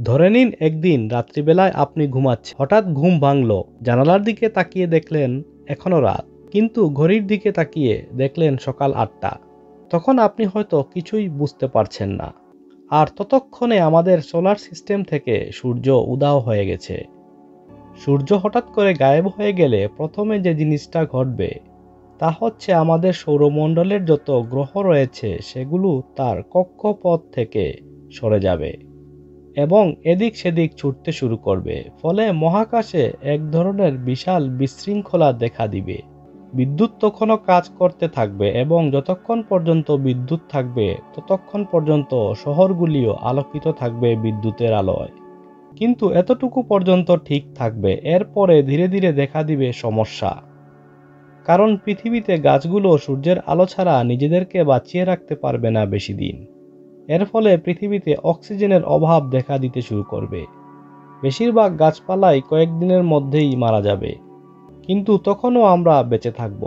ধরে নিন একদিন রাত্রিবেলায় আপনি ঘুমাচ্ছেন, হঠাৎ ঘুম ভাঙল। জানালার দিকে তাকিয়ে দেখলেন এখনো রাত, কিন্তু ঘড়ির দিকে তাকিয়ে দেখলেন সকাল 8টা। তখন আপনি হয়তো কিছুই বুঝতে পারছেন না। আর ততক্ষণে আমাদের সোলার সিস্টেম থেকে সূর্য উধাও হয়ে গেছে। সূর্য হঠাৎ করে গায়েব হয়ে গেলে প্রথমে যে জিনিসটা ঘটবে তা হচ্ছে আমাদের সৌরমণ্ডলের যত গ্রহ রয়েছে সেগুলো তার কক্ষপথ থেকে সরে যাবে এবং এদিক সেদিক ছুটতে শুরু করবে। ফলে মহাকাশে এক ধরনের বিশাল বিশৃঙ্খলা দেখা দিবে। বিদ্যুৎ তখনও কাজ করতে থাকবে এবং যতক্ষণ পর্যন্ত বিদ্যুৎ থাকবে ততক্ষণ পর্যন্ত শহরগুলিও আলোকিত থাকবে বিদ্যুতের আলোয়। কিন্তু এতটুকু পর্যন্ত ঠিক থাকবে, এরপরে ধীরে ধীরে দেখা দিবে সমস্যা। কারণ পৃথিবীতে গাছগুলো সূর্যের আলো ছাড়া নিজেদেরকে বাঁচিয়ে রাখতে পারবে না বেশি দিন। এর ফলে পৃথিবীতে অক্সিজেনের অভাব দেখা দিতে শুরু করবে। বেশিরভাগ গাছপালাই কয়েকদিনের মধ্যেই মারা যাবে। কিন্তু তখনও আমরা বেঁচে থাকব,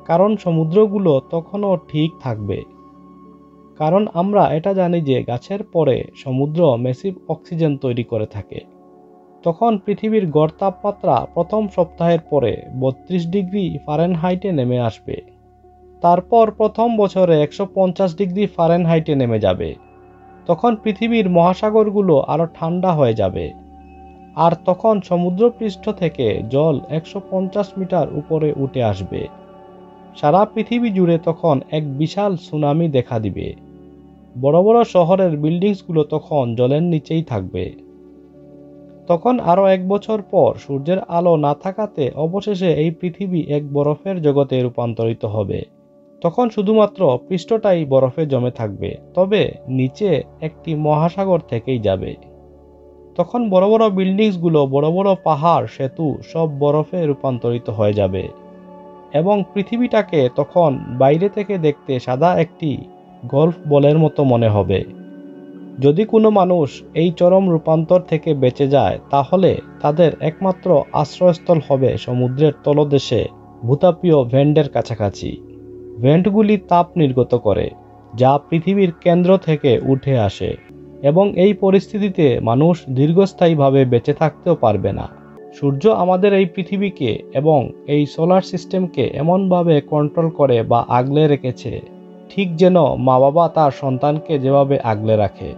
কারণ সমুদ্রগুলো তখনও ঠিক থাকবে। কারণ আমরা এটা জানি যে গাছের পরে সমুদ্র ম্যাসিভ অক্সিজেন তৈরি করে থাকে। তখন পৃথিবীর গড় তাপমাত্রা প্রথম সপ্তাহের পরে 32 ডিগ্রি ফারেনহাইটে নেমে আসবে। তারপর প্রথম বছরে 150 ডিগ্রি ফারেনহাইটে নেমে যাবে। তখন পৃথিবীর মহাসাগরগুলো আরো ঠান্ডা হয়ে যাবে। আর তখন সমুদ্রপৃষ্ঠ থেকে জল 150 মিটার উপরে উঠে আসবে। সারা পৃথিবী জুড়ে তখন এক বিশাল সুনামি দেখা দিবে। বড় বড় শহরের বিল্ডিংসগুলো তখন জলের নিচেই থাকবে। তখন আরো 1 বছর পর সূর্যের আলো না থাকাতে অবশেষে এই পৃথিবী এক বরফের জগতে রূপান্তরিত হবে। তখন শুধুমাত্র পৃষ্ঠটাই বরফে জমে থাকবে, তবে নিচে একটি মহাসাগর থেকেই যাবে। তখন বড় বড় বিল্ডিংসগুলো, বড় বড় পাহাড়, সেতু সব বরফে রূপান্তরিত হয়ে যাবে এবং পৃথিবীটাকে তখন বাইরে থেকে দেখতে সাদা একটি গল্ফ বলের মতো মনে হবে। যদি কোনো মানুষ এই চরম রূপান্তর থেকে বেঁচে যায় তাহলে তাদের একমাত্র আশ্রয়স্থল হবে সমুদ্রের তলদেশে ভূতাপীয় ভেন্টের কাছাকাছি। ভেন্টগুলি তাপ নির্গত করে, যা পৃথিবীর কেন্দ্র থেকে উঠে আসে, এবং এই পরিস্থিতিতে মানুষ দীর্ঘস্থায়ীভাবে বেঁচে থাকতেও পারবে না। সূর্য আমাদের এই পৃথিবীকে এবং এই সোলার সিস্টেমকে এমনভাবে কন্ট্রোল করে বা আগলে রেখেছে, ঠিক যেন মা বাবা তার সন্তানকে যেভাবে আগলে রাখে।